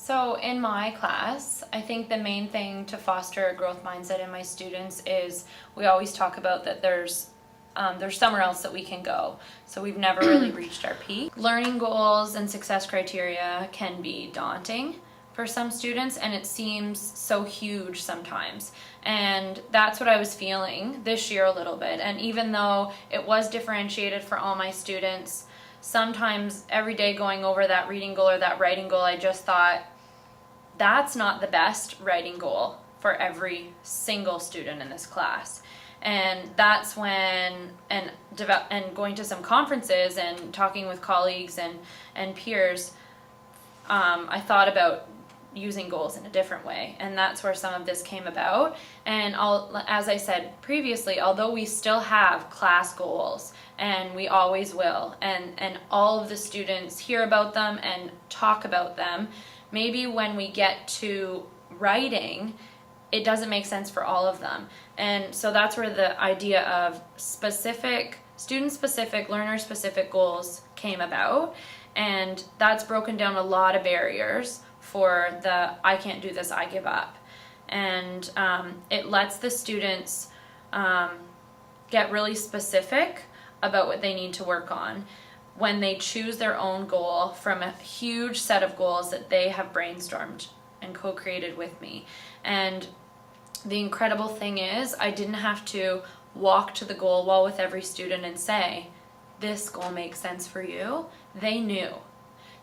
So in my class, I think the main thing to foster a growth mindset in my students is we always talk about that there's somewhere else that we can go. So we've never really reached our peak. Learning goals and success criteria can be daunting for some students, and it seems so huge sometimes. And that's what I was feeling this year a little bit. And even though it was differentiated for all my students, sometimes every day going over that reading goal or that writing goal, I just thought, that's not the best writing goal for every single student in this class. And that's when, and going to some conferences and talking with colleagues and peers, I thought about using goals in a different way, and that's where some of this came about. And as I said previously, although we still have class goals, and we always will, and all of the students hear about them and talk about them, maybe when we get to writing, it doesn't make sense for all of them. And so that's where the idea of specific, student-specific, learner-specific goals came about, and that's broken down a lot of barriers for the I can't do this, I give up. And it lets the students get really specific about what they need to work on when they choose their own goal from a huge set of goals that they have brainstormed and co-created with me. And the incredible thing is, I didn't have to walk to the goal wall with every student and say, this goal makes sense for you. They knew.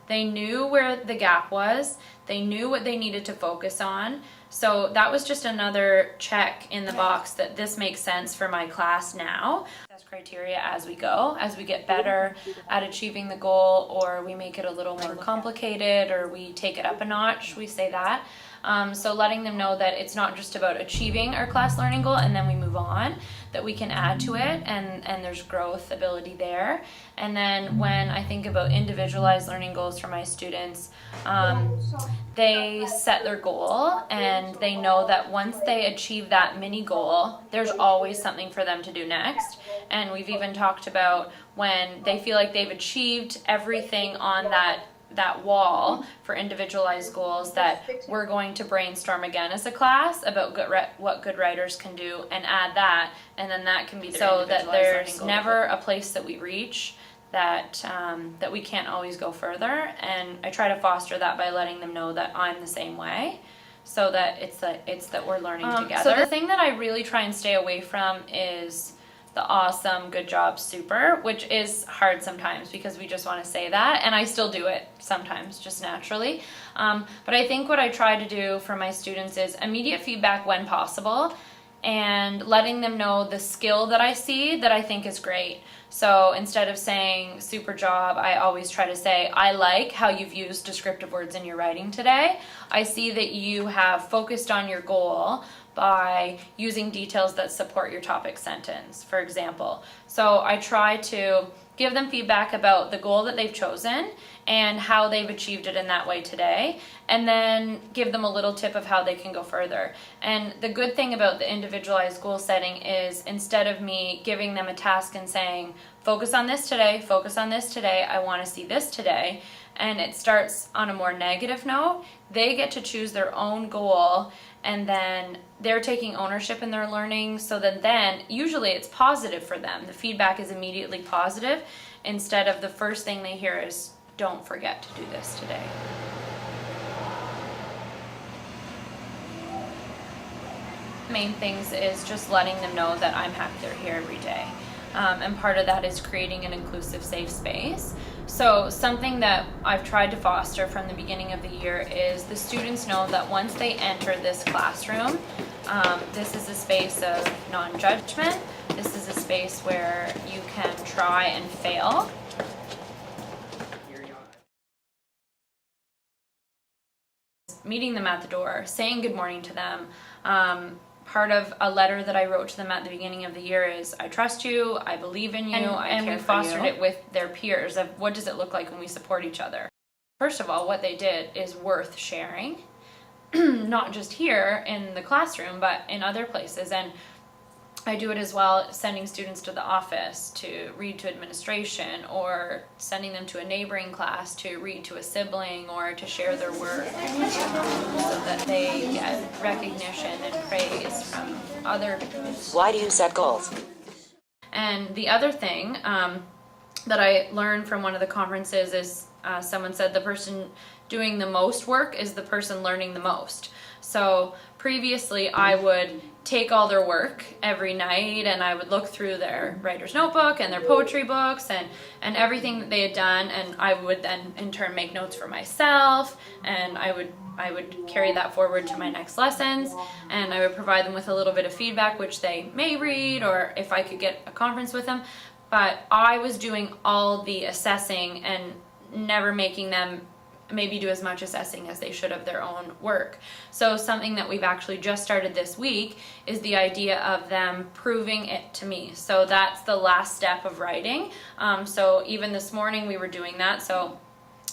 They knew where the gap was. They knew what they needed to focus on. So that was just another check in the box that this makes sense for my class now. That's criteria as we go, as we get better at achieving the goal, or we make it a little more complicated, or we take it up a notch, we say that. So letting them know that it's not just about achieving our class learning goal and then we move on, that we can add to it, and there's growth ability there. And then when I think about individualized learning goals for my students, they set their goal and they know that once they achieve that mini goal, there's always something for them to do next. And we've even talked about when they feel like they've achieved everything on that wall for individualized goals, that we're going to brainstorm again as a class about what good writers can do and add that, and then that can be their so that there's never a place that we reach that we can't always go further. And I try to foster that by letting them know that I'm the same way, so that it's that we're learning together. So the thing that I really try and stay away from is the awesome, good job, super, which is hard sometimes because we just want to say that, and I still do it sometimes just naturally. But I think what I try to do for my students is immediate feedback when possible, and letting them know the skill that I see that I think is great. So instead of saying super job, I always try to say, I like how you've used descriptive words in your writing today. I see that you have focused on your goal by using details that support your topic sentence, for example. So I try to give them feedback about the goal that they've chosen and how they've achieved it in that way today, and then give them a little tip of how they can go further. And the good thing about the individualized goal setting is, instead of me giving them a task and saying, focus on this today, focus on this today, I want to see this today, and it starts on a more negative note, they get to choose their own goal, and then they're taking ownership in their learning, so that then usually it's positive for them. The feedback is immediately positive, instead of the first thing they hear is, don't forget to do this today. Main things is just letting them know that I'm happy they're here every day. And part of that is creating an inclusive, safe space. So something that I've tried to foster from the beginning of the year is the students know that once they enter this classroom, this is a space of non-judgment. This is a space where you can try and fail. Meeting them at the door, saying good morning to them. Part of a letter that I wrote to them at the beginning of the year is, I trust you, I believe in you, and we fostered it with their peers of what does it look like when we support each other. First of all, what they did is worth sharing, not just here in the classroom, but in other places. And I do it as well, sending students to the office to read to administration, or sending them to a neighboring class to read to a sibling or to share their work, so that they get recognition and praise from other people. Why do you set goals? And the other thing that I learned from one of the conferences is someone said the person doing the most work is the person learning the most. So previously I would take all their work every night and I would look through their writer's notebook and their poetry books and everything that they had done, and I would then in turn make notes for myself, and I would carry that forward to my next lessons, and I would provide them with a little bit of feedback which they may read, or if I could get a conference with them. But I was doing all the assessing and never making them maybe do as much assessing as they should of their own work. So something that we've actually just started this week is the idea of them proving it to me. So that's the last step of writing. So even this morning we were doing that. So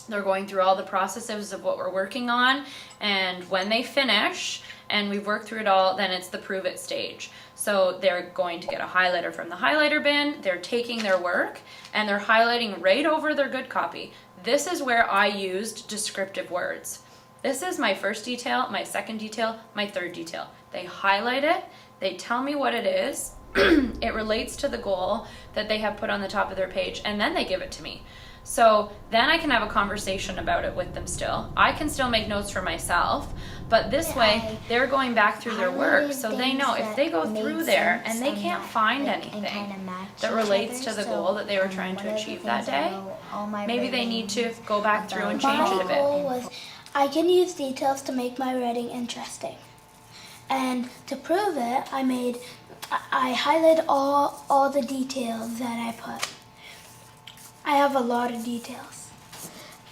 they're going through all the processes of what we're working on, and when they finish and we've worked through it all, then it's the prove it stage. So they're going to get a highlighter from the highlighter bin, they're taking their work and they're highlighting right over their good copy. This is where I used descriptive words. This is my first detail, my second detail, my third detail. They highlight it, they tell me what it is, it relates to the goal that they have put on the top of their page, and then they give it to me. So then I can have a conversation about it with them still. I can still make notes for myself, but this way they're going back through their work, so they know if they go through there and they can't find anything that relates to the goal that they were trying to achieve that day, maybe they need to go back through and change it a bit. I can use details to make my writing interesting. And to prove it, I highlighted all the details that I put. I have a lot of details.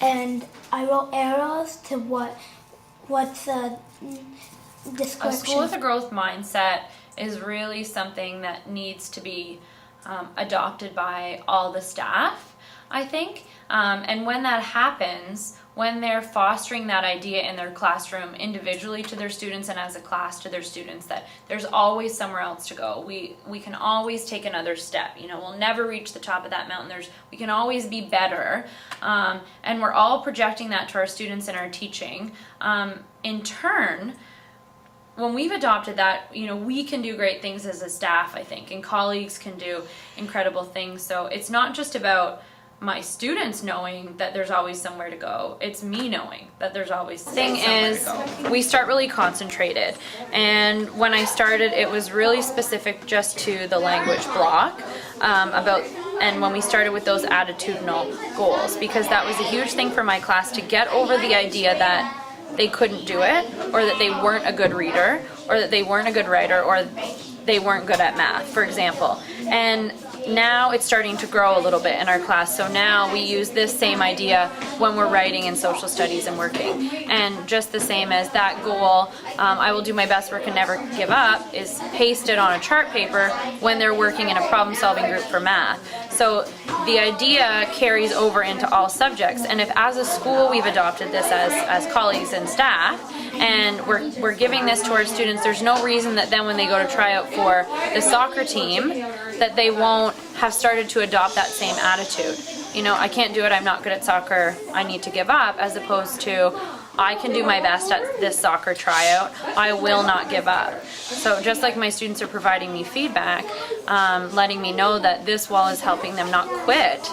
And I wrote arrows to what's the description. A school with a growth mindset is really something that needs to be adopted by all the staff, I think. And when that happens, when they're fostering that idea in their classroom individually to their students and as a class to their students, that there's always somewhere else to go. We can always take another step. You know, we'll never reach the top of that mountain. We can always be better. And we're all projecting that to our students in our teaching. In turn, when we've adopted that, you know, we can do great things as a staff, I think, and colleagues can do incredible things. So it's not just about my students knowing that there's always somewhere to go, it's me knowing that there's always somewhere to go. We start really concentrated, and when I started it was really specific just to the language block, and when we started with those attitudinal goals, because that was a huge thing for my class to get over the idea that they couldn't do it, or that they weren't a good reader, or that they weren't a good writer, or they weren't good at math, for example. And now it's starting to grow a little bit in our class, so now we use this same idea when we're writing in social studies and working. And just the same as that goal, I will do my best work and never give up, is pasted on a chart paper when they're working in a problem-solving group for math. So the idea carries over into all subjects, and if as a school we've adopted this as colleagues and staff, and we're giving this to our students, there's no reason that then when they go to try out for the soccer team that they won't have started to adopt that same attitude. You know, I can't do it, I'm not good at soccer, I need to give up, as opposed to I can do my best at this soccer tryout, I will not give up. So just like my students are providing me feedback, letting me know that this wall is helping them not quit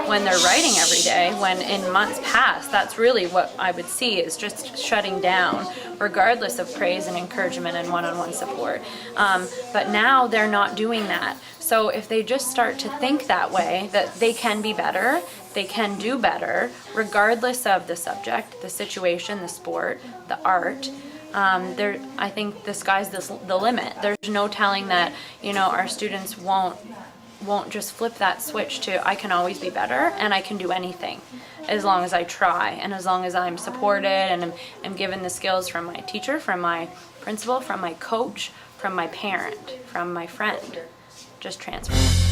when they're writing every day, when in months past, that's really what I would see is just shutting down, regardless of praise and encouragement and one-on-one support. But now they're not doing that. So if they just start to think that way, that they can be better, they can do better, regardless of the subject, the situation, the sport, the art, I think the sky's the limit. There's no telling that, you know, our students won't just flip that switch to I can always be better and I can do anything as long as I try, and as long as I'm supported and I'm given the skills from my teacher, from my principal, from my coach, from my parent, from my friend. Just transfer.